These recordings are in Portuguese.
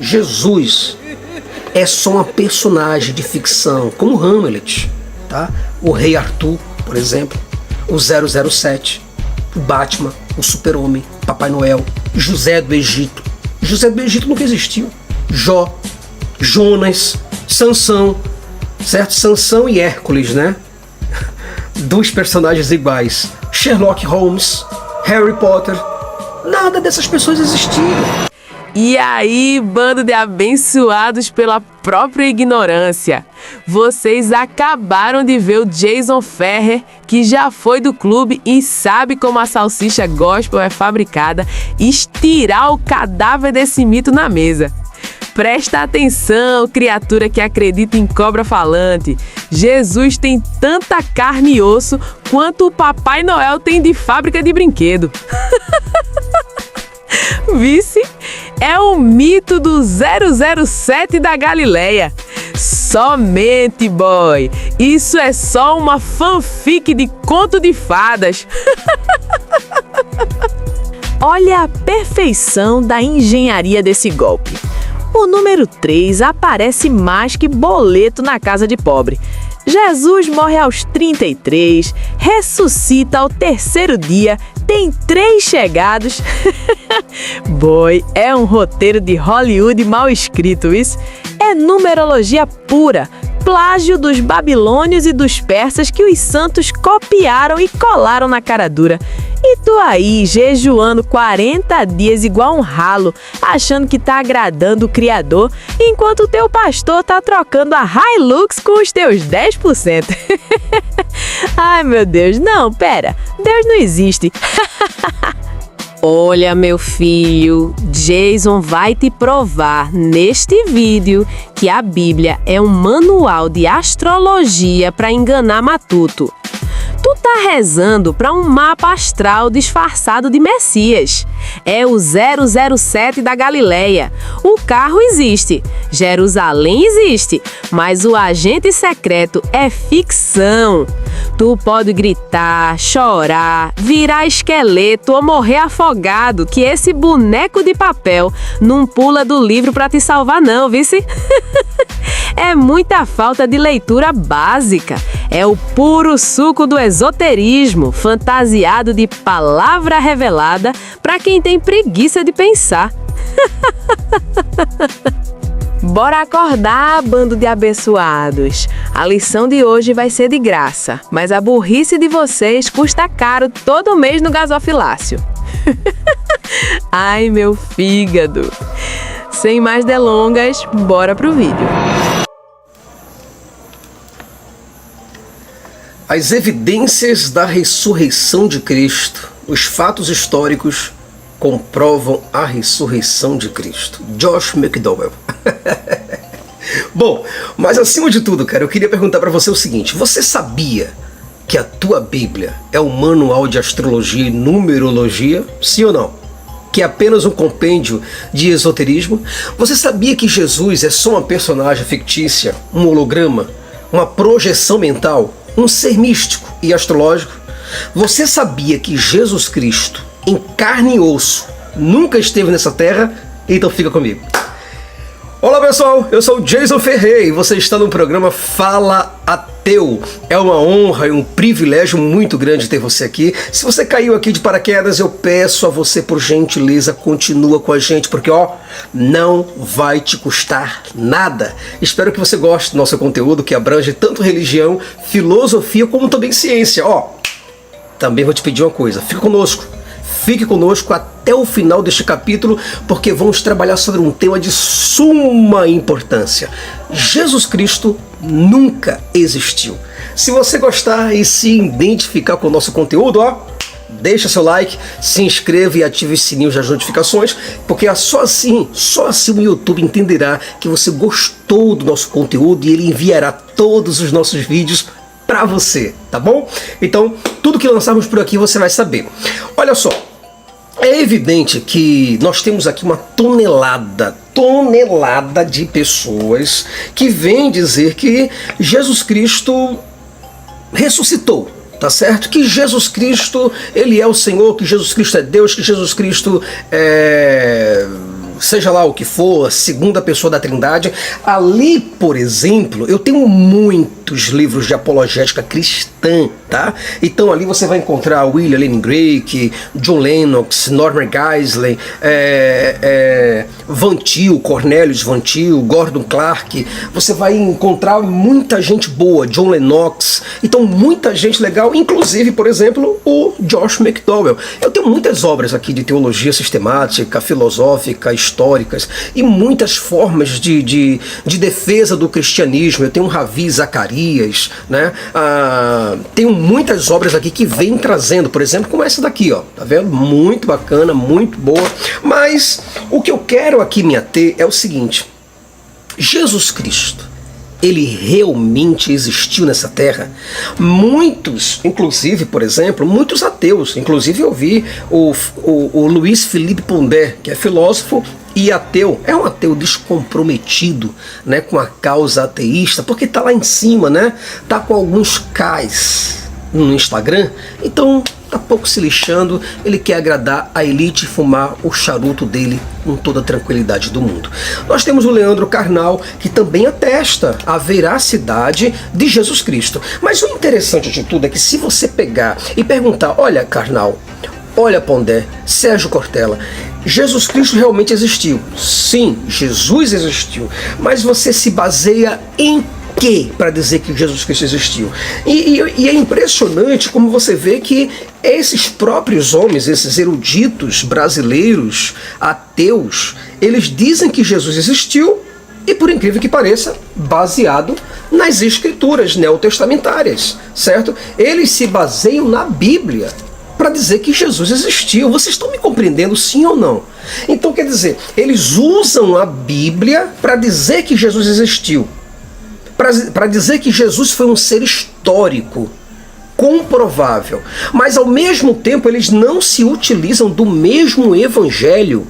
Jesus é só uma personagem de ficção, como Hamlet, tá? O Rei Arthur, por exemplo, o 007, o Batman, o Super-Homem, Papai Noel, José do Egito. José do Egito nunca existiu. Jó, Jonas, Sansão, certo? Sansão e Hércules, né? Dois personagens iguais. Sherlock Holmes, Harry Potter, nada dessas pessoas existiram. E aí, bando de abençoados pela própria ignorância. Vocês acabaram de ver o Jason Ferrer, que já foi do clube e sabe como a salsicha gospel é fabricada, estirar o cadáver desse mito na mesa. Presta atenção, criatura que acredita em cobra falante. Jesus tem tanta carne e osso quanto o Papai Noel tem de fábrica de brinquedo. Vice? É o mito do 007 da Galileia. Somente, boy. Isso é só uma fanfic de conto de fadas. Olha a perfeição da engenharia desse golpe. O número 3 aparece mais que boleto na casa de pobre. Jesus morre aos 33, ressuscita ao terceiro dia, tem 3 chegados. Boy, é um roteiro de Hollywood mal escrito, isso. É numerologia pura, plágio dos babilônios e dos persas que os santos copiaram e colaram na cara dura. E tu aí, jejuando 40 dias igual um ralo, achando que tá agradando o Criador, enquanto o teu pastor tá trocando a Hilux com os teus 10%. Ai, meu Deus, não, pera, Deus não existe. Olha, meu filho, Jason vai te provar neste vídeo que a Bíblia é um manual de astrologia para enganar matuto. Tu tá rezando para um mapa astral disfarçado de Messias. É o 007 da Galileia. O carro existe, Jerusalém existe, mas o agente secreto é ficção. Tu pode gritar, chorar, virar esqueleto ou morrer afogado, que esse boneco de papel não pula do livro para te salvar não, vice? É muita falta de leitura básica. É o puro suco do esoterismo, fantasiado de palavra revelada para quem tem preguiça de pensar. Bora acordar, bando de abençoados. A lição de hoje vai ser de graça, mas a burrice de vocês custa caro todo mês no gasofilácio. Ai, meu fígado. Sem mais delongas, bora pro vídeo. As evidências da ressurreição de Cristo, os fatos históricos comprovam a ressurreição de Cristo. Josh McDowell. Bom, mas acima de tudo, cara, eu queria perguntar para você o seguinte: você sabia que a tua Bíblia é um manual de astrologia e numerologia? Sim ou não? Que é apenas um compêndio de esoterismo? Você sabia que Jesus é só uma personagem fictícia, um holograma, uma projeção mental, um ser místico e astrológico? Você sabia que Jesus Cristo, em carne e osso, nunca esteve nessa terra? Então fica comigo. Olá pessoal, eu sou o Jason Ferrer e você está no programa Fala Ateu. É uma honra e um privilégio muito grande ter você aqui. Se você caiu aqui de paraquedas, eu peço a você, por gentileza, continua com a gente, porque não vai te custar nada. Espero que você goste do nosso conteúdo, que abrange tanto religião, filosofia, como também ciência. Também vou te pedir uma coisa, fique conosco até o final deste capítulo, porque vamos trabalhar sobre um tema de suma importância. Jesus Cristo nunca existiu. Se você gostar e se identificar com o nosso conteúdo, deixa seu like, se inscreva e ative os sininhos das notificações, porque só assim o YouTube entenderá que você gostou do nosso conteúdo e ele enviará todos os nossos vídeos para você, tá bom? Então, tudo que lançarmos por aqui você vai saber. Olha só, é evidente que nós temos aqui uma tonelada de pessoas que vêm dizer que Jesus Cristo ressuscitou, tá certo? Que Jesus Cristo, ele é o Senhor, que Jesus Cristo é Deus, que Jesus Cristo seja lá o que for, a segunda pessoa da Trindade. Ali, por exemplo, eu tenho muitos livros de apologética cristã, tá? Então ali você vai encontrar William Lane Craig, John Lennox, Norman Geisler, Van Til, Cornelius Van Til, Gordon Clark. Você vai encontrar muita gente boa, John Lennox. Então muita gente legal, inclusive, por exemplo, o Josh McDowell. Eu tenho muitas obras aqui de teologia sistemática, filosófica, históricas e muitas formas de defesa do cristianismo. Eu tenho Ravi Zacarias, né? Tenho muitas obras aqui que vêm trazendo, por exemplo, como essa daqui, ó, tá vendo? Muito bacana, muito boa. Mas o que eu quero aqui me ater é o seguinte: Jesus Cristo, ele realmente existiu nessa terra? Muitos, inclusive, por exemplo, muitos ateus, inclusive eu vi o Luiz Felipe Pondé, que é filósofo e ateu, é um ateu descomprometido, né, com a causa ateísta, porque tá lá em cima, né, tá com alguns Ks no Instagram, então tá pouco se lixando, ele quer agradar a elite e fumar o charuto dele com toda a tranquilidade do mundo. Nós temos o Leandro Carnal, que também atesta a veracidade de Jesus Cristo. Mas o interessante de tudo é que se você pegar e perguntar, olha Carnal, olha Pondé, Sérgio Cortella, Jesus Cristo realmente existiu? Sim, Jesus existiu. Mas você se baseia em quê para dizer que Jesus Cristo existiu? E é impressionante como você vê que esses próprios homens, esses eruditos brasileiros, ateus, eles dizem que Jesus existiu e, por incrível que pareça, baseado nas escrituras neotestamentárias, certo? Eles se baseiam na Bíblia para dizer que Jesus existiu. Vocês estão me compreendendo, sim ou não? Então, quer dizer, eles usam a Bíblia para dizer que Jesus existiu, para dizer que Jesus foi um ser histórico, comprovável, mas ao mesmo tempo eles não se utilizam do mesmo evangelho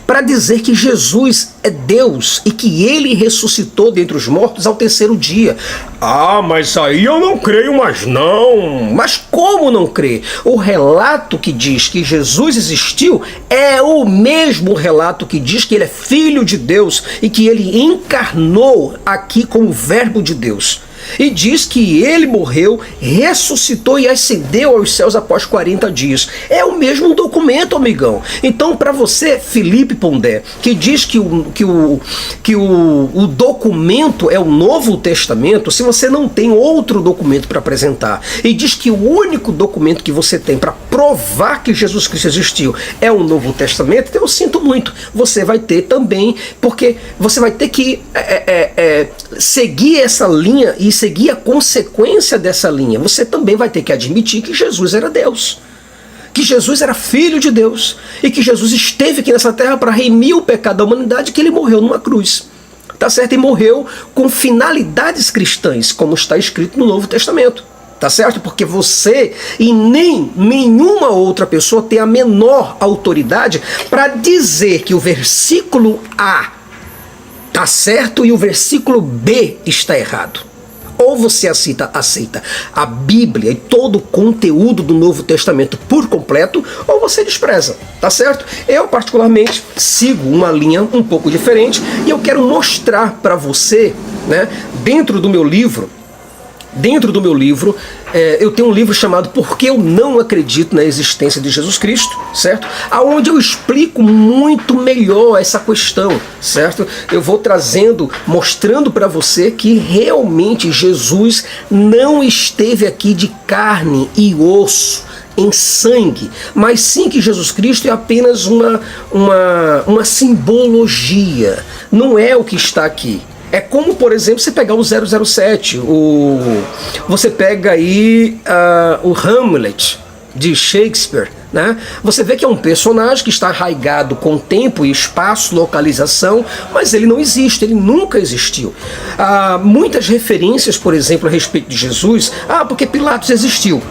para dizer que Jesus é Deus e que ele ressuscitou dentre os mortos ao terceiro dia. Ah, mas aí eu não creio mais não. Mas como não crer? O relato que diz que Jesus existiu é o mesmo relato que diz que ele é filho de Deus e que ele encarnou aqui como verbo de Deus. E diz que ele morreu, ressuscitou e ascendeu aos céus após 40 dias. É o mesmo documento, amigão. Então, para você, Felipe Pondé, que diz que o documento é o Novo Testamento, se você não tem outro documento para apresentar, e diz que o único documento que você tem para provar que Jesus Cristo existiu é o Novo Testamento, então eu sinto muito. Você vai ter também, porque você vai ter que seguir essa linha e seguir a consequência dessa linha. Você também vai ter que admitir que Jesus era Deus, que Jesus era filho de Deus e que Jesus esteve aqui nessa terra para remir o pecado da humanidade, que ele morreu numa cruz, tá certo? E morreu com finalidades cristãs, como está escrito no Novo Testamento, tá certo? Porque você e nem nenhuma outra pessoa tem a menor autoridade para dizer que o versículo A está certo e o versículo B está errado. Ou você aceita a Bíblia e todo o conteúdo do Novo Testamento por completo, ou você despreza, tá certo? Eu particularmente sigo uma linha um pouco diferente e eu quero mostrar para você, né, dentro do meu livro, eu tenho um livro chamado Por que Eu Não Acredito na Existência de Jesus Cristo, certo? Aonde eu explico muito melhor essa questão, certo? Eu vou mostrando para você que realmente Jesus não esteve aqui de carne e osso, em sangue, mas sim que Jesus Cristo é apenas uma simbologia, não é o que está aqui. É como, por exemplo, você pegar o 007, você pega aí o Hamlet de Shakespeare, né? Você vê que é um personagem que está arraigado com tempo e espaço, localização, mas ele não existe, ele nunca existiu. Muitas referências, por exemplo, a respeito de Jesus, porque Pilatos existiu,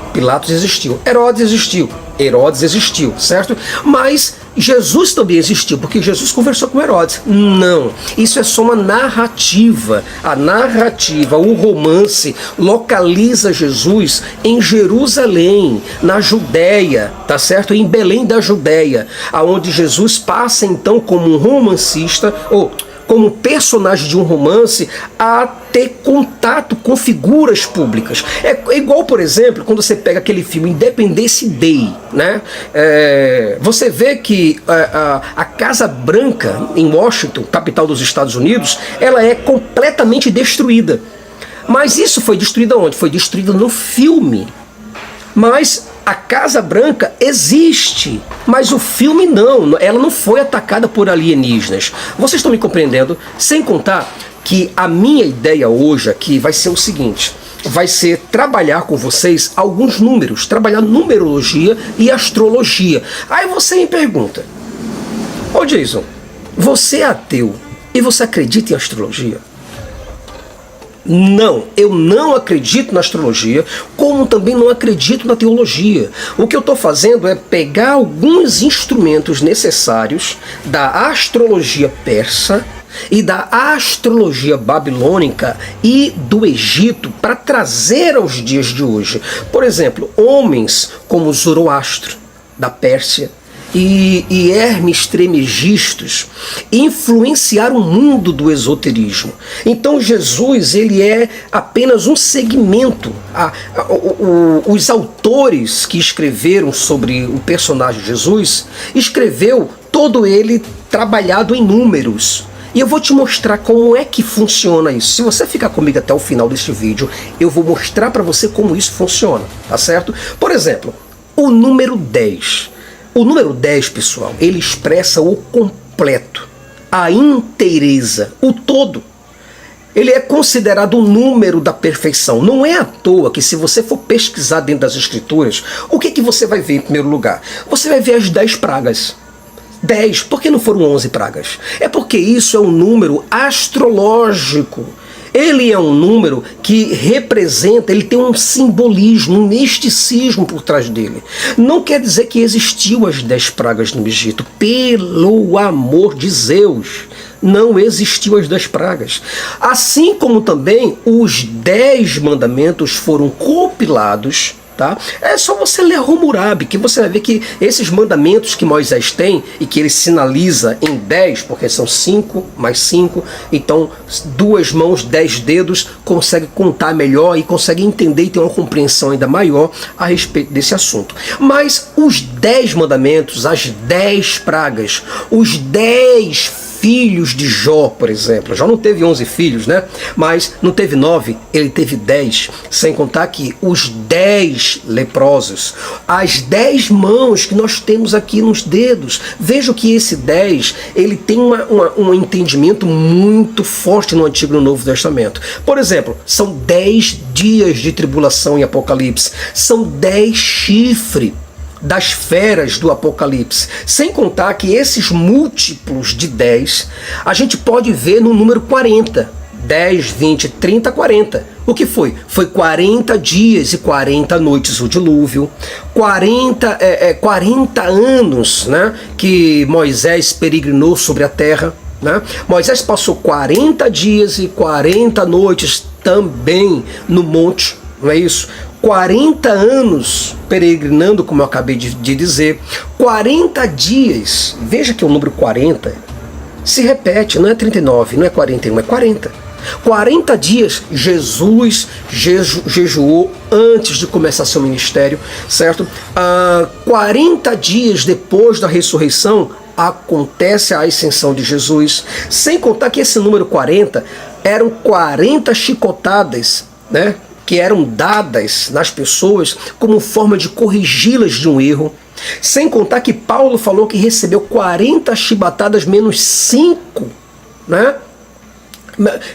Herodes existiu, certo? Mas Jesus também existiu, porque Jesus conversou com Herodes. Não, isso é só uma narrativa. A narrativa, o romance, localiza Jesus em Jerusalém, na Judéia, tá certo? Em Belém da Judéia, aonde Jesus passa então como um romancista, ou como personagem de um romance, a ter contato com figuras públicas. É igual, por exemplo, quando você pega aquele filme Independence Day, né? Você vê que a Casa Branca, em Washington, capital dos Estados Unidos, ela é completamente destruída. Mas isso foi destruído onde? Foi destruído no filme. Mas a Casa Branca existe, mas o filme não, ela não foi atacada por alienígenas. Vocês estão me compreendendo? Sem contar que a minha ideia hoje aqui vai ser o seguinte, vai ser trabalhar com vocês alguns números, trabalhar numerologia e astrologia. Aí você me pergunta, ô Jason, você é ateu e você acredita em astrologia? Não, eu não acredito na astrologia, como também não acredito na teologia. O que eu estou fazendo é pegar alguns instrumentos necessários da astrologia persa e da astrologia babilônica e do Egito para trazer aos dias de hoje. Por exemplo, homens como Zoroastro, da Pérsia, e Hermes Trismegistus influenciaram o mundo do esoterismo. Então Jesus, ele é apenas um segmento. Os autores que escreveram sobre o personagem Jesus, escreveu todo ele trabalhado em números. E eu vou te mostrar como é que funciona isso. Se você ficar comigo até o final deste vídeo, eu vou mostrar para você como isso funciona, tá certo? Por exemplo, o número 10. O número 10, pessoal, ele expressa o completo, a inteireza, o todo. Ele é considerado o número da perfeição. Não é à toa que, se você for pesquisar dentro das escrituras, o que você vai ver em primeiro lugar? Você vai ver as 10 pragas. 10, por que não foram 11 pragas? É porque isso é um número astrológico. Ele é um número que representa, ele tem um simbolismo, um misticismo por trás dele. Não quer dizer que existiu as 10 pragas no Egito. Pelo amor de Zeus, não existiu as 10 pragas. Assim como também os 10 mandamentos foram compilados. Tá? É só você ler Hammurabi, que você vai ver que esses mandamentos que Moisés tem e que ele sinaliza em 10, porque são 5 mais 5, então 2 mãos, 10 dedos, consegue contar melhor e consegue entender e ter uma compreensão ainda maior a respeito desse assunto. Mas os 10 mandamentos, as 10 pragas, os 10 filhos de Jó, por exemplo. Jó não teve 11 filhos, né? Mas não teve 9, ele teve 10. Sem contar que os 10 leprosos, as 10 mãos que nós temos aqui nos dedos. Veja que esse 10, ele tem um entendimento muito forte no Antigo e no Novo Testamento. Por exemplo, são 10 dias de tribulação em Apocalipse. São 10 chifres das feras do Apocalipse. Sem contar que esses múltiplos de 10 a gente pode ver no número 40. 10, 20, 30, 40. O que foi? Foi 40 dias e 40 noites o dilúvio. 40 anos, né, que Moisés peregrinou sobre a terra. Né? Moisés passou 40 dias e 40 noites também no monte. Não é isso? 40 anos peregrinando, como eu acabei de dizer, 40 dias, veja que o número 40 se repete, não é 39, não é 41, é 40. 40 dias Jesus jejuou antes de começar seu ministério, certo? 40 dias depois da ressurreição acontece a ascensão de Jesus, sem contar que esse número 40 eram 40 chicotadas, né, que eram dadas nas pessoas como forma de corrigi-las de um erro. Sem contar que Paulo falou que recebeu 40 chibatadas menos 5, né?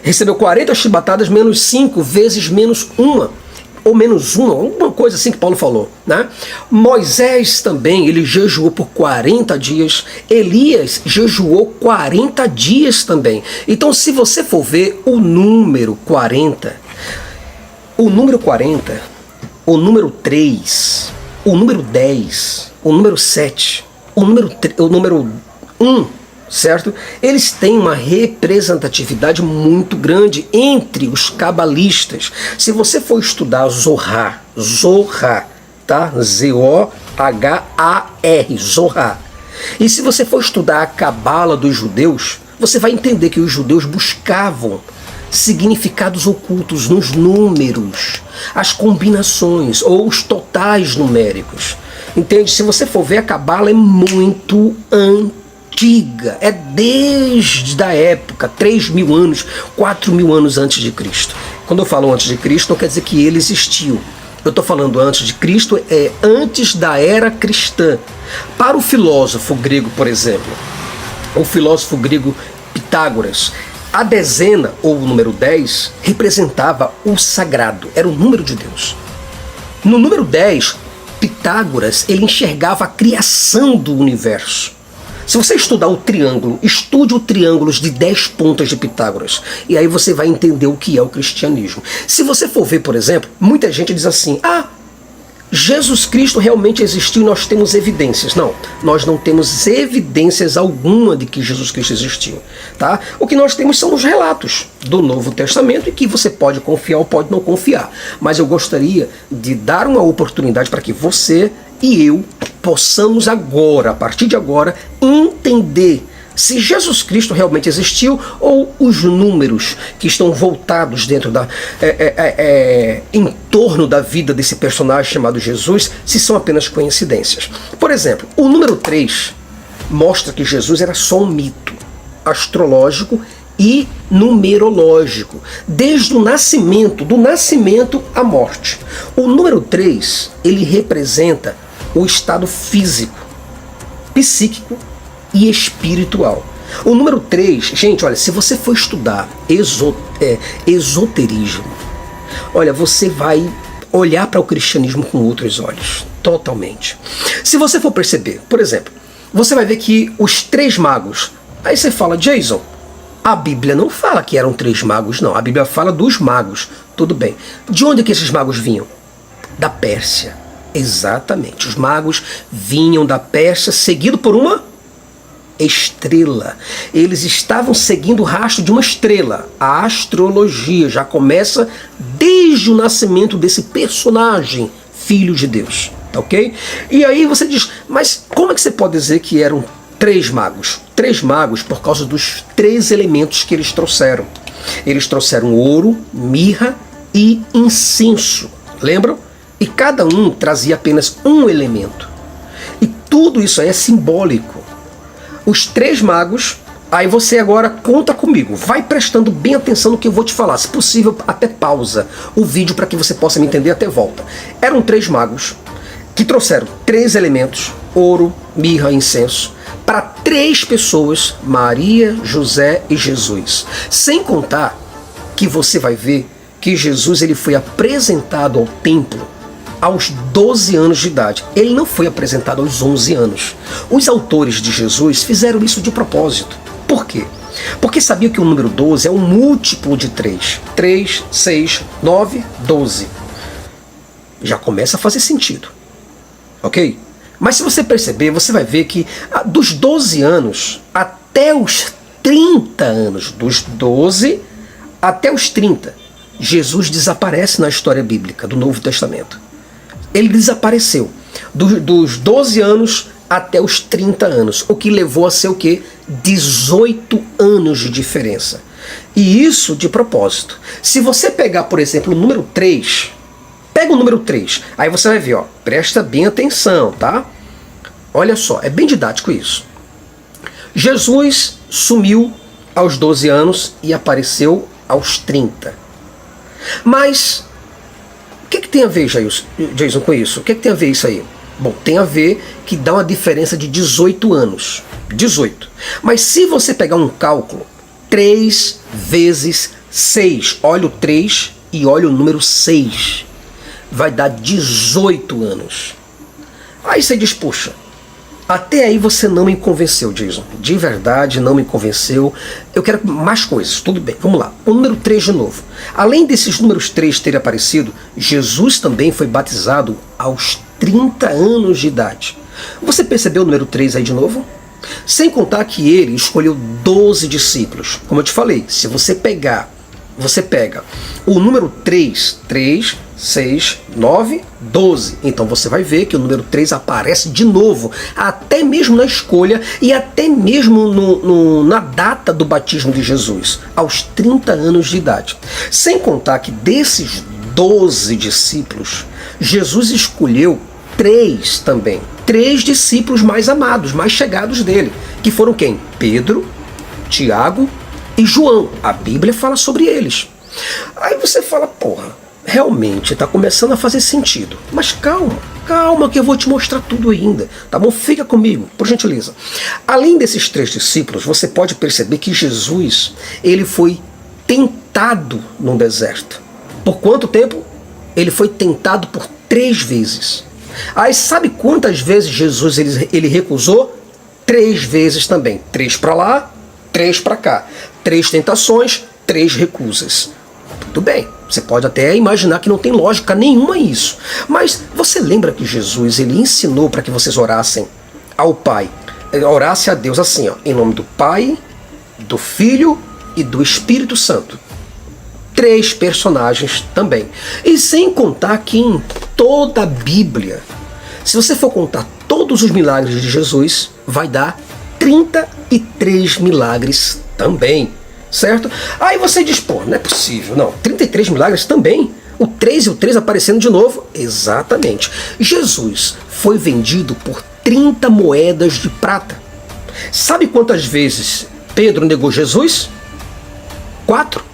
Recebeu 40 chibatadas menos 5 vezes menos 1, ou menos 1, alguma coisa assim que Paulo falou, né? Moisés também, ele jejuou por 40 dias, Elias jejuou 40 dias também. Então, se você for ver o número 40, o número 40, o número 3, o número 10, o número 7, o número 1, certo? Eles têm uma representatividade muito grande entre os cabalistas. Se você for estudar Zohar, tá? Z-O-H-A-R, Zohar. E se você for estudar a Cabala dos judeus, você vai entender que os judeus buscavam significados ocultos nos números, as combinações ou os totais numéricos. Entende? Se você for ver, a Cabala é muito antiga. É desde a época, 3.000 anos, 4.000 anos antes de Cristo. Quando eu falo antes de Cristo, não quer dizer que ele existiu. Eu estou falando antes de Cristo, é antes da era cristã. Para o filósofo grego, por exemplo, o filósofo grego Pitágoras, a dezena, ou o número 10, representava o sagrado, era o número de Deus. No número 10, Pitágoras, ele enxergava a criação do universo. Se você estudar o triângulo, estude o triângulo de 10 pontas de Pitágoras. E aí você vai entender o que é o cristianismo. Se você for ver, por exemplo, muita gente diz assim, Jesus Cristo realmente existiu e nós temos evidências. Não, nós não temos evidências alguma de que Jesus Cristo existiu. Tá? O que nós temos são os relatos do Novo Testamento e que você pode confiar ou pode não confiar. Mas eu gostaria de dar uma oportunidade para que você e eu possamos agora, a partir de agora, entender se Jesus Cristo realmente existiu ou os números que estão voltados dentro em torno da vida desse personagem chamado Jesus, se são apenas coincidências. Por exemplo, o número 3 mostra que Jesus era só um mito astrológico e numerológico, desde o nascimento, do nascimento à morte. O número 3, ele representa o estado físico, psíquico e espiritual. O número 3, gente, olha, se você for estudar esoterismo, olha, você vai olhar para o cristianismo com outros olhos, totalmente. Se você for perceber, por exemplo, você vai ver que os 3 magos, aí você fala, Jason, a Bíblia não fala que eram 3 magos, não. A Bíblia fala dos magos, tudo bem. De onde que esses magos vinham? Da Pérsia. Exatamente, os magos vinham da Pérsia seguido por uma estrela. Eles estavam seguindo o rastro de uma estrela. A astrologia já começa desde o nascimento desse personagem, filho de Deus, ok? E aí você diz, mas como é que você pode dizer que eram 3 magos? 3 magos por causa dos 3 elementos que eles trouxeram. Eles trouxeram ouro, mirra e incenso, lembram? E cada um trazia apenas um elemento. E tudo isso aí é simbólico. Os 3 magos, aí você agora conta comigo. Vai prestando bem atenção no que eu vou te falar. Se possível, até pausa o vídeo para que você possa me entender até volta. Eram 3 magos que trouxeram 3 elementos, ouro, mirra e incenso, para 3 pessoas, Maria, José e Jesus. Sem contar que você vai ver que Jesus ele foi apresentado ao templo aos 12 anos de idade. Ele não foi apresentado aos 11 anos. Os autores de Jesus fizeram isso de propósito. Por quê? Porque sabiam que o número 12 é um múltiplo de 3. 3, 6, 9, 12. Já começa a fazer sentido. Ok? Mas se você perceber, você vai ver que dos 12 anos até os 30 anos, dos 12 até os 30, Jesus desaparece na história bíblica do Novo Testamento. Ele desapareceu dos 12 anos até os 30 anos, o que levou a ser o quê? 18 anos de diferença. E isso de propósito. Se você pegar, por exemplo, o número 3, pega o número 3, aí você vai ver, ó, presta bem atenção, tá? Olha só, é bem didático isso. Jesus sumiu aos 12 anos e apareceu aos 30. Mas o que tem a ver, Jason, com isso? O que tem a ver isso aí? Bom, tem a ver que dá uma diferença de 18 anos. 18. Mas se você pegar um cálculo, 3 vezes 6, olha o 3 e olha o número 6, vai dar 18 anos. Aí você diz, puxa, até aí você não me convenceu, Jason. De verdade, não me convenceu. Eu quero mais coisas. Tudo bem, vamos lá. O número 3 de novo. Além desses números 3 terem aparecido, Jesus também foi batizado aos 30 anos de idade. Você percebeu o número 3 aí de novo? Sem contar que ele escolheu 12 discípulos. Como eu te falei, se você pega o número 3, 6, 9, 12. Então você vai ver que o número 3 aparece de novo, até mesmo na escolha e até mesmo na data do batismo de Jesus, aos 30 anos de idade. Sem contar que desses 12 discípulos, Jesus escolheu 3 também. 3 discípulos mais amados, mais chegados dele, que foram quem? Pedro, Tiago e João. A Bíblia fala sobre eles. Aí você fala, porra, realmente está começando a fazer sentido. Mas calma que eu vou te mostrar tudo ainda, tá bom? Fica comigo, por gentileza. Além desses 3 discípulos, você pode perceber que Jesus, ele foi tentado no deserto. Por quanto tempo? Ele foi tentado por 3 vezes. Aí sabe quantas vezes Jesus ele recusou? 3 vezes também. 3 para lá, 3 para cá. 3 tentações, 3 recusas. Tudo bem, você pode até imaginar que não tem lógica nenhuma isso. Mas você lembra que Jesus ele ensinou para que vocês orassem ao Pai? Orasse a Deus assim, ó, em nome do Pai, do Filho e do Espírito Santo. 3 personagens também. E sem contar que em toda a Bíblia, se você for contar todos os milagres de Jesus, vai dar 33 milagres também, certo? Aí você diz, pô, não é possível, não, 33 milagres também? O 3 e o 3 aparecendo de novo? Exatamente. Jesus foi vendido por 30 moedas de prata. Sabe quantas vezes Pedro negou Jesus? 4?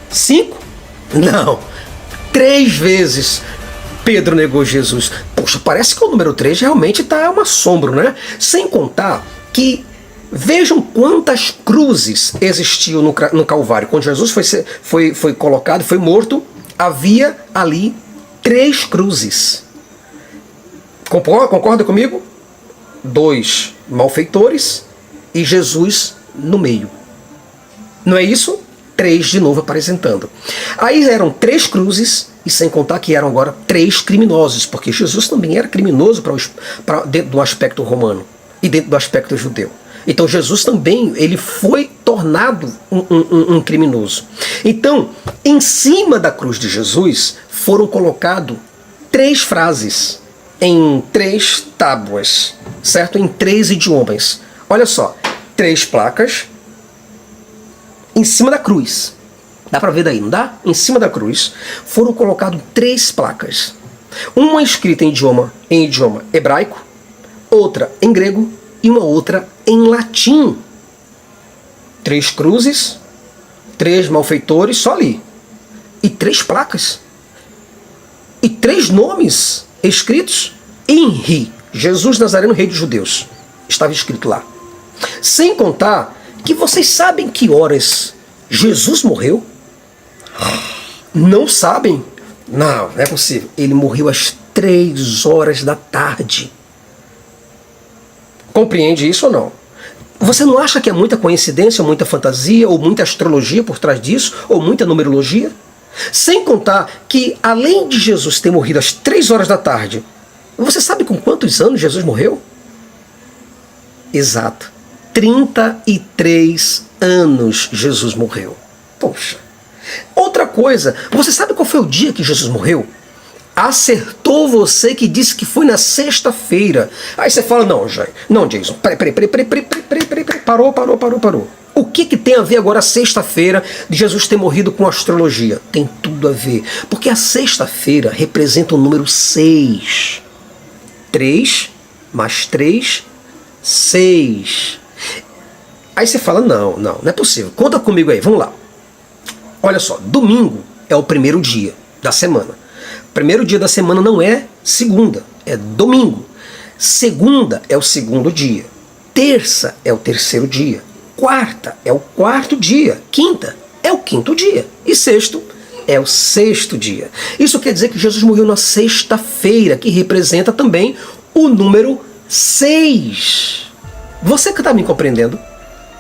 5? Não. 3 vezes Pedro negou Jesus. Poxa, parece que o número 3 realmente está um assombro, né? Sem contar que vejam quantas cruzes existiam no Calvário. Quando Jesus foi colocado, foi morto, havia ali 3 cruzes. Concorda comigo? 2 malfeitores e Jesus no meio. Não é isso? 3 de novo apresentando. Aí eram 3 cruzes, e sem contar que eram agora 3 criminosos, porque Jesus também era criminoso dentro do aspecto romano e dentro do aspecto judeu. Então Jesus também ele foi tornado um criminoso. Então, em cima da cruz de Jesus foram colocadas 3 frases em 3 tábuas, certo? Em 3 idiomas. Olha só, 3 placas em cima da cruz. Dá para ver daí, não dá? Em cima da cruz foram colocadas 3 placas. Uma escrita em idioma hebraico, outra em grego e uma outra em latim. 3 cruzes, 3 malfeitores, só ali. E 3 placas. E 3 nomes escritos em Jesus Nazareno, Rei dos Judeus. Estava escrito lá. Sem contar que vocês sabem que horas Jesus morreu? Não sabem? Não é possível. Ele morreu às 3 horas da tarde. Compreende isso ou não? Você não acha que é muita coincidência, muita fantasia, ou muita astrologia por trás disso, ou muita numerologia? Sem contar que, além de Jesus ter morrido às 3 horas da tarde, você sabe com quantos anos Jesus morreu? Exato. 33 anos Jesus morreu. Poxa. Outra coisa, você sabe qual foi o dia que Jesus morreu? Acertou você que disse que foi na sexta-feira. Aí você fala, não, Jason, peraí, parou. O que tem a ver agora a sexta-feira de Jesus ter morrido com astrologia? Tem tudo a ver, porque a sexta-feira representa o número 6. 3 mais 3, 6. Aí você fala, não é possível. Conta comigo aí, vamos lá. Olha só, domingo é o primeiro dia da semana. Primeiro dia da semana não é segunda, é domingo. Segunda é o segundo dia. Terça é o terceiro dia. Quarta é o quarto dia. Quinta é o quinto dia. E sexto é o sexto dia. Isso quer dizer que Jesus morreu na sexta-feira, que representa também o número 6. Você que está me compreendendo?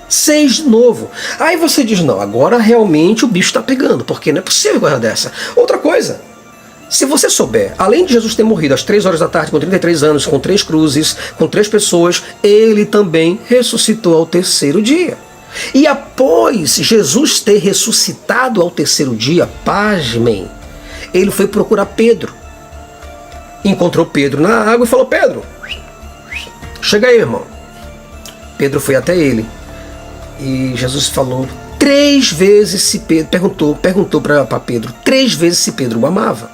6 de novo. Aí você diz, não, agora realmente o bicho está pegando, porque não é possível coisa dessa. Outra coisa, Se você souber, além de Jesus ter morrido às 3 horas da tarde, com 33 anos, com 3 cruzes, com 3 pessoas, ele também ressuscitou ao 3º dia. E após Jesus ter ressuscitado ao 3º dia, pasmem, ele foi procurar Pedro. Encontrou Pedro na água e falou: Pedro, chega aí, irmão. Pedro foi até ele. E Jesus falou 3 vezes se Pedro, perguntou para Pedro 3 vezes se Pedro o amava.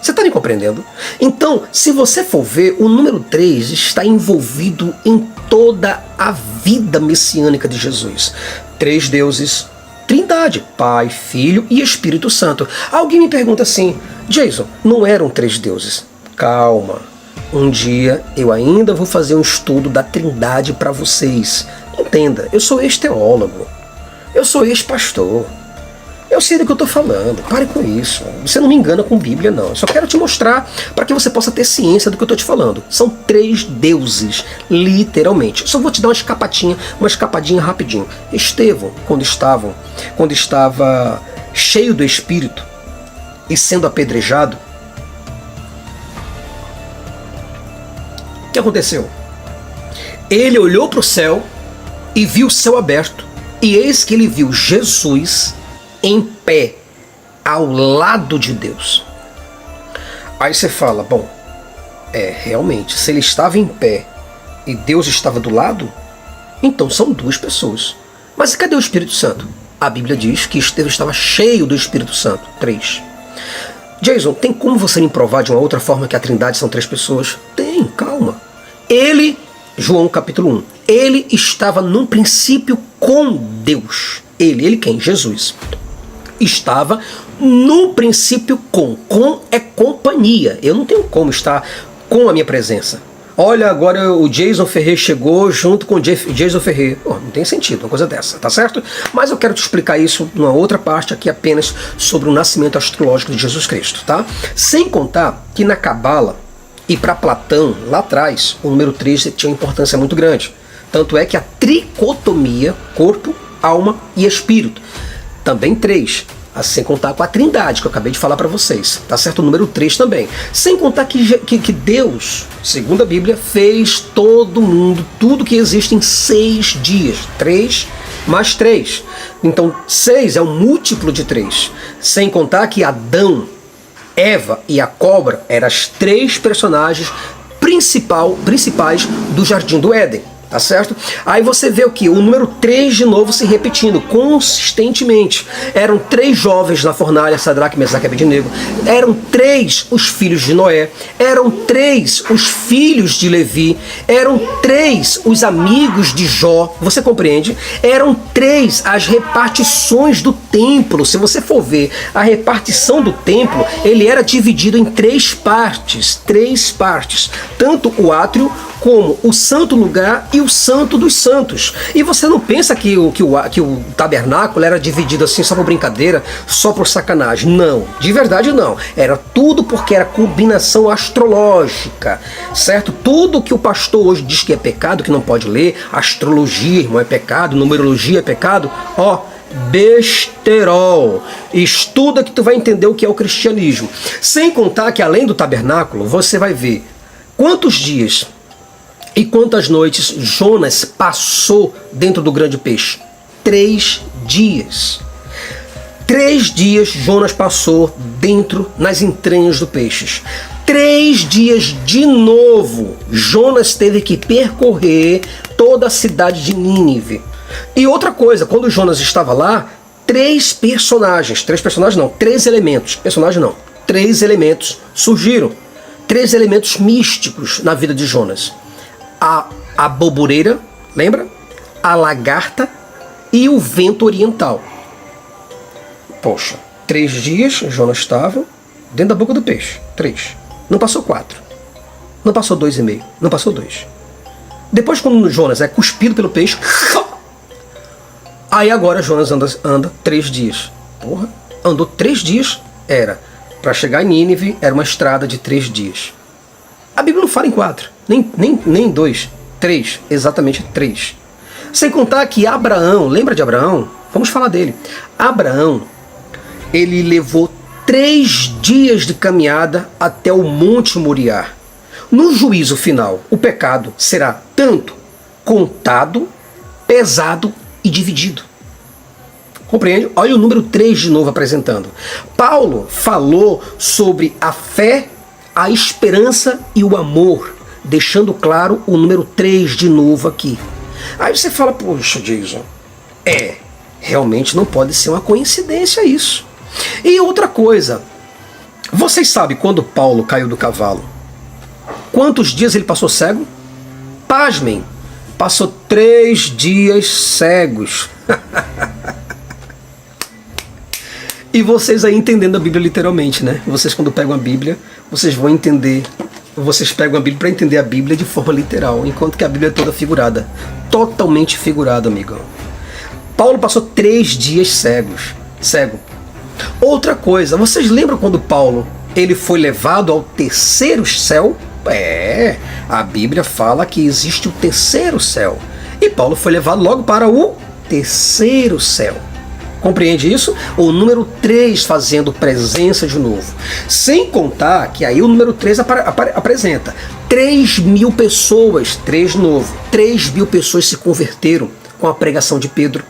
Você está me compreendendo? Então, se você for ver, o número 3 está envolvido em toda a vida messiânica de Jesus. 3 deuses, Trindade, Pai, Filho e Espírito Santo. Alguém me pergunta assim: Jason, não eram 3 deuses? Calma, um dia eu ainda vou fazer um estudo da Trindade para vocês. Entenda, eu sou ex-teólogo, eu sou ex-pastor. Eu sei do que eu estou falando, pare com isso. Você não me engana com Bíblia, não. Eu só quero te mostrar para que você possa ter ciência do que eu estou te falando. São 3 deuses, literalmente. Eu só vou te dar uma escapadinha rapidinho. Estevão, quando estava cheio do Espírito e sendo apedrejado, o que aconteceu? Ele olhou para o céu e viu o céu aberto. E eis que ele viu Jesus em pé, ao lado de Deus. Aí você fala: bom, realmente, se ele estava em pé e Deus estava do lado, então são 2 pessoas. Mas cadê o Espírito Santo? A Bíblia diz que Estevão estava cheio do Espírito Santo. 3. Jason, tem como você me provar de uma outra forma que a Trindade são 3 pessoas? Tem, calma. Ele, João capítulo 1, ele estava num princípio com Deus. Ele quem? Jesus. Estava no princípio com é companhia. Eu não tenho como estar com a minha presença. Olha, agora o Jason Ferrer chegou junto com o Jason Ferrer. Não tem sentido uma coisa dessa, tá certo? Mas eu quero te explicar isso numa outra parte aqui, apenas sobre o nascimento astrológico de Jesus Cristo, tá? Sem contar que na Cabala e para Platão, lá atrás, o número 3 tinha uma importância muito grande. Tanto é que a tricotomia, corpo, alma e espírito, também 3, sem contar com a Trindade, que eu acabei de falar para vocês, tá certo? O número 3 também. Sem contar que Deus, segundo a Bíblia, fez todo mundo, tudo que existe em 6 dias. 3 mais 3. Então, 6 é um múltiplo de 3. Sem contar que Adão, Eva e a cobra eram as 3 personagens principais do Jardim do Éden. Tá certo? Aí você vê o que? O número 3 de novo se repetindo consistentemente. Eram 3 jovens na fornalha, Sadraque, Mesaque e Abednego. Eram 3 os filhos de Noé. Eram 3 os filhos de Levi. Eram 3 os amigos de Jó. Você compreende? Eram 3 as repartições do templo. Se você for ver a repartição do templo, ele era dividido em 3 partes. 3 partes. Tanto o átrio como o santo lugar e o santo dos santos. E você não pensa que o tabernáculo era dividido assim só por brincadeira, só por sacanagem. Não, de verdade não. Era tudo porque era combinação astrológica, certo? Tudo que o pastor hoje diz que é pecado, que não pode ler, astrologia, irmão, é pecado, numerologia é pecado, besterol. Estuda que tu vai entender o que é o cristianismo. Sem contar que além do tabernáculo, você vai ver quantos dias e quantas noites Jonas passou dentro do grande peixe? 3 dias. 3 dias Jonas passou dentro, nas entranhas do peixe. 3 dias de novo Jonas teve que percorrer toda a cidade de Nínive. E outra coisa, quando Jonas estava lá, 3 elementos surgiram. 3 elementos místicos na vida de Jonas. A bobureira, lembra? A lagarta e o vento oriental. Poxa, 3 dias Jonas estava dentro da boca do peixe. 3. Não passou 4. Não passou 2,5. Não passou 2. Depois, quando Jonas é cuspido pelo peixe, aí agora Jonas anda 3 dias. Porra, andou 3 dias. Para chegar em Nínive, era uma estrada de 3 dias. A Bíblia não fala em 4, nem 2, 3, exatamente 3. Sem contar que Abraão, lembra de Abraão? Vamos falar dele. Abraão, ele levou 3 dias de caminhada até o Monte Moriá. No juízo final, o pecado será tanto contado, pesado e dividido. Compreende? Olha o número 3 de novo apresentando. Paulo falou sobre a fé, a esperança e o amor, deixando claro o número 3 de novo aqui. Aí você fala, poxa, Jason, realmente não pode ser uma coincidência isso. E outra coisa, vocês sabem quando Paulo caiu do cavalo? Quantos dias ele passou cego? Pasmem, passou 3 dias cegos. E vocês aí entendendo a Bíblia literalmente, né? Vocês quando pegam a Bíblia, vocês vão entender. Vocês pegam a Bíblia para entender a Bíblia de forma literal, enquanto que a Bíblia é toda figurada. Totalmente figurada, amigão. Paulo passou 3 dias cego. Outra coisa, vocês lembram quando Paulo ele foi levado ao terceiro céu? A Bíblia fala que existe o terceiro céu. E Paulo foi levado logo para o terceiro céu. Compreende isso? O número 3 fazendo presença de novo. Sem contar que aí o número 3 apresenta 3.000 pessoas, 3 de novo, 3.000 pessoas se converteram com a pregação de Pedro.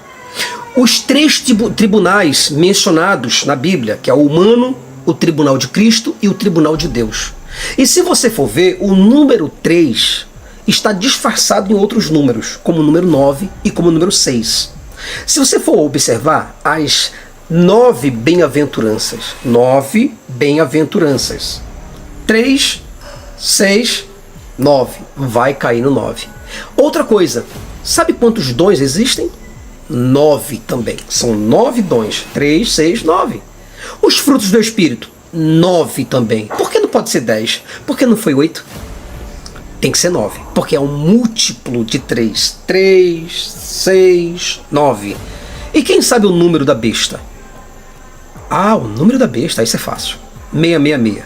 Os 3 tribunais mencionados na Bíblia, que é o humano, o tribunal de Cristo e o tribunal de Deus. E se você for ver, o número 3 está disfarçado em outros números, como o número 9 e como o número 6. Se você for observar as 9 bem-aventuranças, 3, 6, 9, vai cair no 9. Outra coisa, sabe quantos dons existem? 9 também, são 9 dons, 3, 6, 9. Os frutos do Espírito, 9 também. Por que não pode ser 10? Por que não foi 8? Tem que ser 9, porque é um múltiplo de 3. 3, 6, 9. E quem sabe o número da besta? O número da besta, isso é fácil. 666.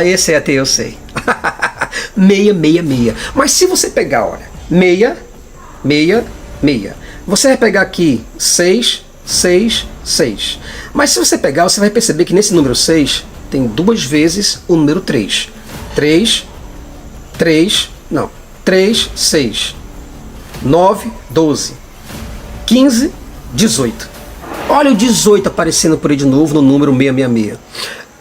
Esse é até eu sei. 666. Mas se você pegar, olha, 6, 6, 6. Você vai pegar aqui 6, 6, 6. Mas se você pegar, você vai perceber que nesse número 6 tem 2 vezes o número 3. 3, 6, 9, 12, 15, 18. Olha o 18 aparecendo por aí de novo no número 666.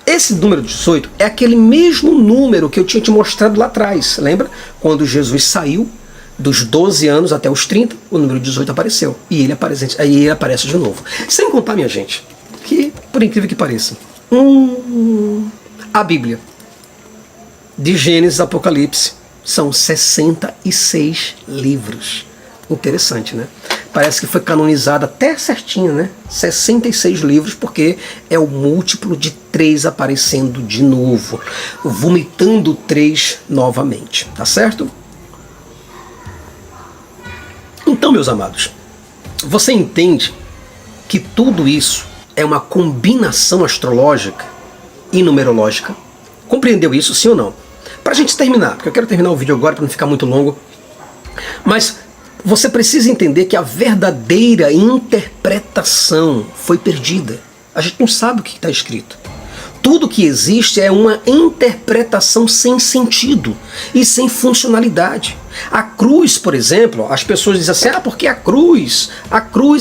Esse número 18 é aquele mesmo número que eu tinha te mostrado lá atrás. Lembra? Quando Jesus saiu dos 12 anos até os 30, o número 18 apareceu. E ele aparece de novo. Sem contar, minha gente, que por incrível que pareça, a Bíblia, de Gênesis a Apocalipse, são 66 livros. Interessante, né? Parece que foi canonizado até certinho, né? 66 livros, porque é o múltiplo de 3 aparecendo de novo, vomitando 3 novamente, tá certo? Então, meus amados, você entende que tudo isso é uma combinação astrológica e numerológica? Compreendeu isso, sim ou não? Para a gente terminar, porque eu quero terminar o vídeo agora para não ficar muito longo, mas você precisa entender que a verdadeira interpretação foi perdida. A gente não sabe o que está escrito. Tudo que existe é uma interpretação sem sentido e sem funcionalidade. A cruz, por exemplo, as pessoas dizem assim, porque a cruz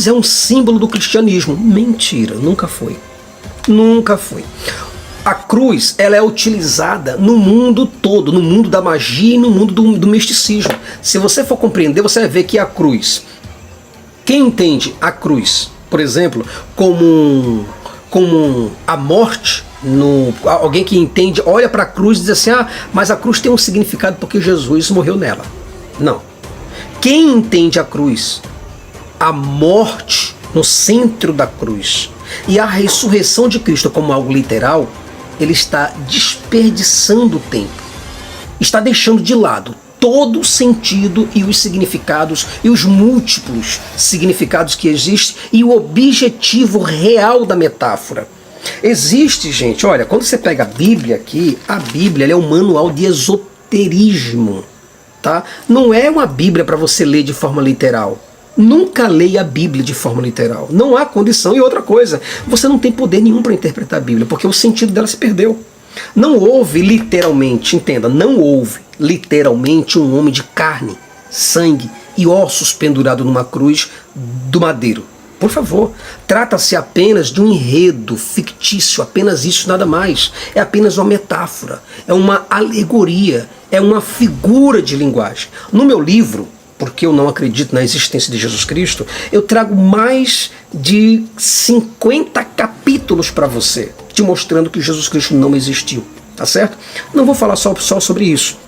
é um símbolo do cristianismo. Mentira, nunca foi. Nunca foi. A cruz, ela é utilizada no mundo todo, no mundo da magia e no mundo do misticismo. Se você for compreender, você vai ver que a cruz, quem entende a cruz, por exemplo, como a morte, alguém que entende, olha para a cruz e diz assim, mas a cruz tem um significado porque Jesus morreu nela. Não. Quem entende a cruz, a morte no centro da cruz e a ressurreição de Cristo como algo literal, ele está desperdiçando o tempo, está deixando de lado todo o sentido e os significados e os múltiplos significados que existem e o objetivo real da metáfora. Existe, gente, olha, quando você pega a Bíblia aqui, a Bíblia ela é um manual de esoterismo, tá? Não é uma Bíblia para você ler de forma literal. Nunca leia a Bíblia de forma literal. Não há condição. E outra coisa, você não tem poder nenhum para interpretar a Bíblia, porque o sentido dela se perdeu. Não houve literalmente, entenda, não houve literalmente um homem de carne, sangue e ossos pendurado numa cruz do madeiro. Por favor, trata-se apenas de um enredo fictício, apenas isso, nada mais. É apenas uma metáfora, é uma alegoria, é uma figura de linguagem. No meu livro, porque eu não acredito na existência de Jesus Cristo, eu trago mais de 50 capítulos para você, te mostrando que Jesus Cristo não existiu, tá certo? Não vou falar só sobre isso,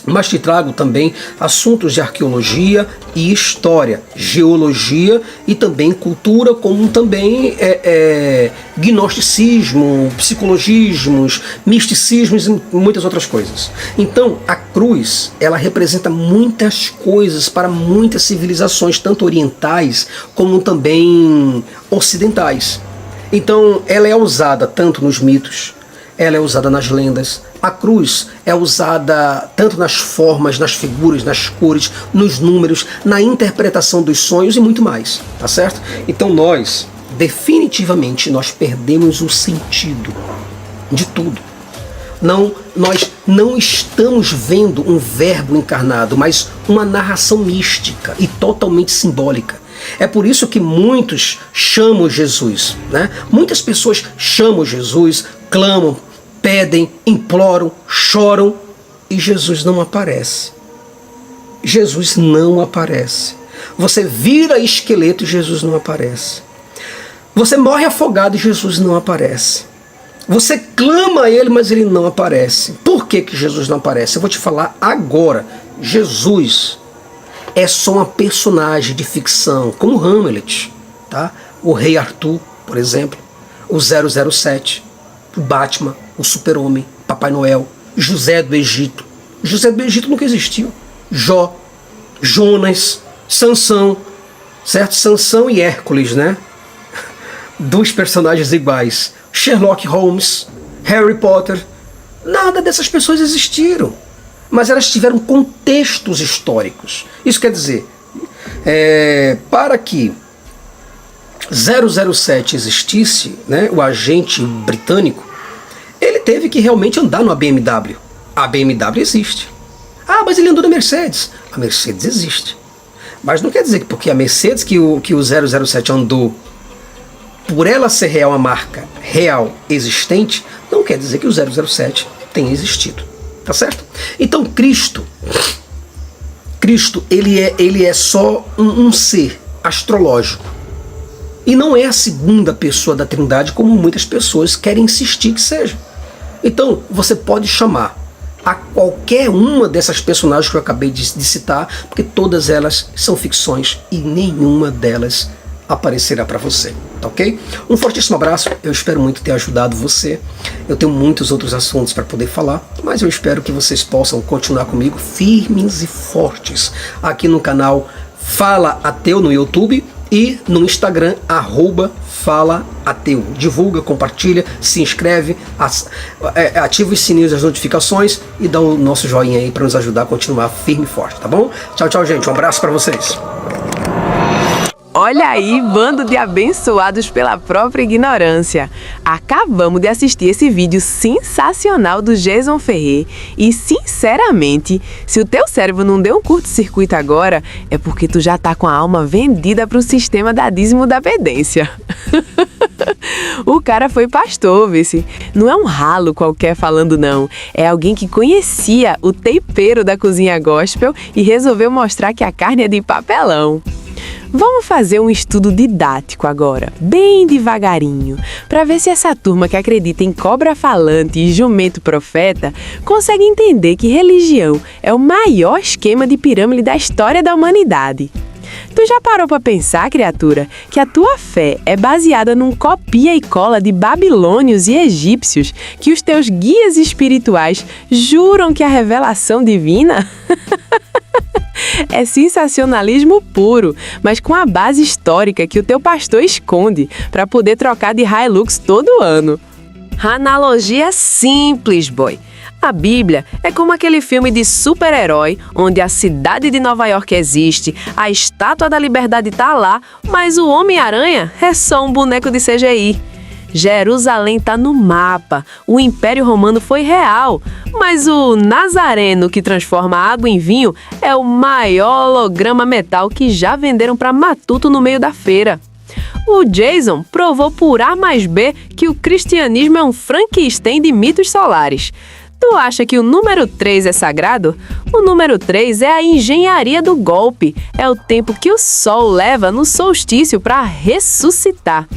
mas te trago também assuntos de arqueologia e história, geologia e também cultura, como também gnosticismo, psicologismos, misticismos e muitas outras coisas. Então, a cruz, ela representa muitas coisas para muitas civilizações, tanto orientais como também ocidentais. Então, ela é usada tanto nos mitos, ela é usada nas lendas. A cruz é usada tanto nas formas, nas figuras, nas cores, nos números, na interpretação dos sonhos e muito mais, tá certo? Então nós, definitivamente, nós perdemos o sentido de tudo. Nós não estamos vendo um verbo encarnado, mas uma narração mística e totalmente simbólica. É por isso que muitos chamam Jesus, né? Muitas pessoas chamam Jesus, clamam, pedem, imploram, choram e Jesus não aparece. Jesus não aparece. Você vira esqueleto e Jesus não aparece. Você morre afogado e Jesus não aparece. Você clama a Ele, mas Ele não aparece. Por que Jesus não aparece? Eu vou te falar agora. Jesus é só uma personagem de ficção, como Hamlet, tá? O Rei Arthur, por exemplo, o 007, o Batman, o Super-Homem, Papai Noel, José do Egito. José do Egito nunca existiu. Jó, Jonas, Sansão, certo? Sansão e Hércules, né? Dois personagens iguais. Sherlock Holmes, Harry Potter. Nada dessas pessoas existiram. Mas elas tiveram contextos históricos. Isso quer dizer, para que 007 existisse, né, o agente britânico, ele teve que realmente andar numa BMW. A BMW existe. Ah, mas ele andou na Mercedes. A Mercedes existe. Mas não quer dizer que porque a Mercedes que o 007 andou, por ela ser real, uma marca real existente, não quer dizer que o 007 tenha existido. Tá certo? Então Cristo, ele é só um ser astrológico. E não é a segunda pessoa da Trindade, como muitas pessoas querem insistir que seja. Então, você pode chamar a qualquer uma dessas personagens que eu acabei de citar, porque todas elas são ficções e nenhuma delas aparecerá para você, tá ok? Um fortíssimo abraço, eu espero muito ter ajudado você. Eu tenho muitos outros assuntos para poder falar, mas eu espero que vocês possam continuar comigo firmes e fortes aqui no canal Fala Ateu no YouTube e no Instagram, @FalaAteu. Divulga, compartilha, se inscreve, ativa os sininhos das notificações e dá o nosso joinha aí para nos ajudar a continuar firme e forte, tá bom? Tchau, tchau, gente. Um abraço para vocês. Olha aí, bando de abençoados pela própria ignorância. Acabamos de assistir esse vídeo sensacional do Jason Ferrer e, sinceramente, se o teu cérebro não deu um curto-circuito agora, é porque tu já tá com a alma vendida pro sistema da dízimo da obediência. O cara foi pastor, vice. Não é um ralo qualquer falando, não. É alguém que conhecia o tempero da cozinha gospel e resolveu mostrar que a carne é de papelão. Vamos fazer um estudo didático agora, bem devagarinho, para ver se essa turma que acredita em cobra falante e jumento profeta consegue entender que religião é o maior esquema de pirâmide da história da humanidade. Tu já parou para pensar, criatura, que a tua fé é baseada num copia e cola de babilônios e egípcios que os teus guias espirituais juram que é a revelação divina? É sensacionalismo puro, mas com a base histórica que o teu pastor esconde para poder trocar de Hilux todo ano. Analogia simples, boy. A Bíblia é como aquele filme de super-herói, onde a cidade de Nova York existe, a Estátua da Liberdade tá lá, mas o Homem-Aranha é só um boneco de CGI. Jerusalém tá no mapa, o Império Romano foi real, mas o Nazareno que transforma água em vinho é o maior holograma metal que já venderam para matuto no meio da feira. O Jason provou por A mais B que o cristianismo é um Frankenstein de mitos solares. Tu acha que o número 3 é sagrado? O número 3 é a engenharia do golpe, é o tempo que o sol leva no solstício para ressuscitar.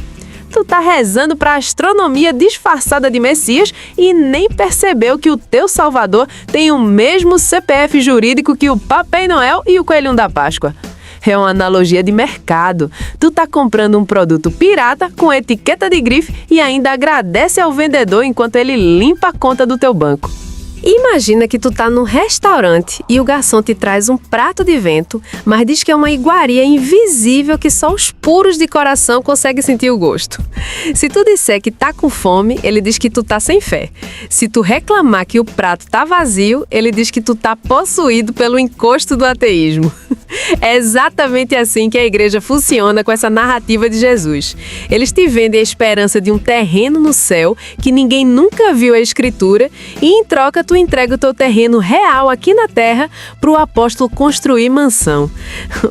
Tu tá rezando pra astronomia disfarçada de Messias e nem percebeu que o teu Salvador tem o mesmo CPF jurídico que o Papai Noel e o Coelhinho da Páscoa. É uma analogia de mercado. Tu tá comprando um produto pirata com etiqueta de grife e ainda agradece ao vendedor enquanto ele limpa a conta do teu banco. Imagina que tu tá num restaurante e o garçom te traz um prato de vento, mas diz que é uma iguaria invisível que só os puros de coração conseguem sentir o gosto. Se tu disser que tá com fome, ele diz que tu tá sem fé. Se tu reclamar que o prato tá vazio, ele diz que tu tá possuído pelo encosto do ateísmo. É exatamente assim que a igreja funciona com essa narrativa de Jesus. Eles te vendem a esperança de um terreno no céu que ninguém nunca viu a escritura e em troca tu entrega o teu terreno real aqui na terra para o apóstolo construir mansão.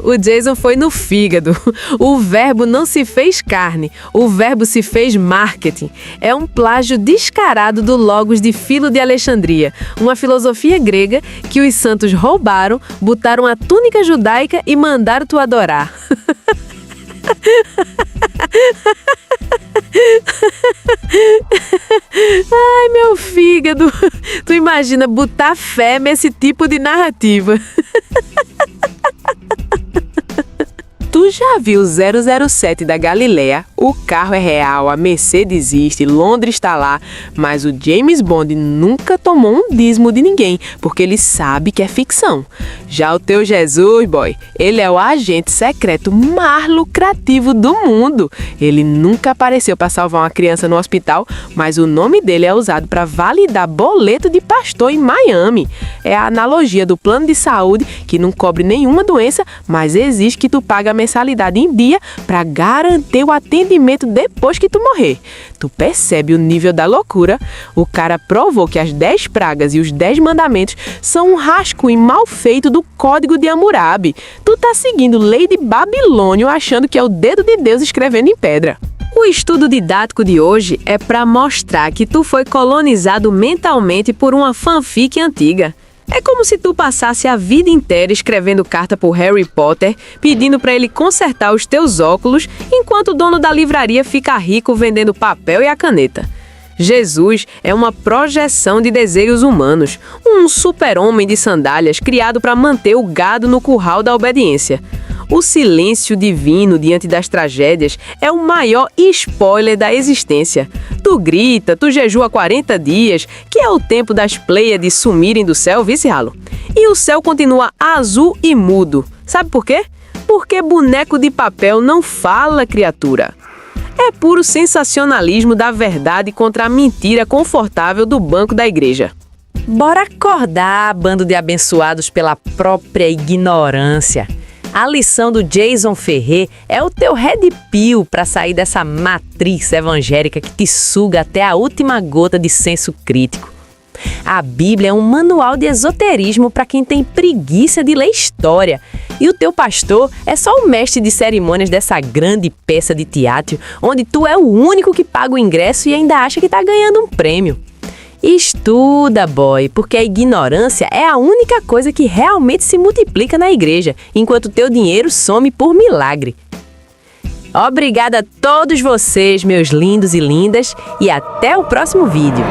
O Jason foi no fígado. O verbo não se fez carne, o verbo se fez marketing. É um plágio descarado do Logos de Filo de Alexandria, uma filosofia grega que os santos roubaram, botaram a túnica judaica e mandaram tu adorar. Ai, meu fígado. Tu imagina botar fé nesse tipo de narrativa. Tu já viu o 007 da Galileia? O carro é real, a Mercedes existe, Londres está lá, mas o James Bond nunca tomou um dízimo de ninguém, porque ele sabe que é ficção. Já o teu Jesus, boy, ele é o agente secreto mais lucrativo do mundo. Ele nunca apareceu para salvar uma criança no hospital, mas o nome dele é usado para validar boleto de pastor em Miami. É a analogia do plano de saúde que não cobre nenhuma doença, mas exige que tu pague a mensalidade em dia para garantir o atendimento depois que tu morrer. Tu percebe o nível da loucura? O cara provou que as 10 pragas e os 10 mandamentos são um rascunho mal feito do Código de Hammurabi. Tu tá seguindo Lei de Babilônio achando que é o dedo de Deus escrevendo em pedra. O estudo didático de hoje é para mostrar que tu foi colonizado mentalmente por uma fanfic antiga. É como se tu passasse a vida inteira escrevendo carta pro Harry Potter, pedindo para ele consertar os teus óculos, enquanto o dono da livraria fica rico vendendo papel e a caneta. Jesus é uma projeção de desejos humanos, um super-homem de sandálias criado para manter o gado no curral da obediência. O silêncio divino diante das tragédias é o maior spoiler da existência. Tu grita, tu jejua 40 dias, que é o tempo das Pleiades sumirem do céu, vice-ralo. E o céu continua azul e mudo. Sabe por quê? Porque boneco de papel não fala, criatura. É puro sensacionalismo da verdade contra a mentira confortável do banco da igreja. Bora acordar, bando de abençoados pela própria ignorância. A lição do Jason Ferrer é o teu red pill para sair dessa matriz evangélica que te suga até a última gota de senso crítico. A Bíblia é um manual de esoterismo para quem tem preguiça de ler história. E o teu pastor é só o mestre de cerimônias dessa grande peça de teatro, onde tu é o único que paga o ingresso e ainda acha que está ganhando um prêmio. Estuda, boy, porque a ignorância é a única coisa que realmente se multiplica na igreja, enquanto teu dinheiro some por milagre. Obrigada a todos vocês, meus lindos e lindas, e até o próximo vídeo.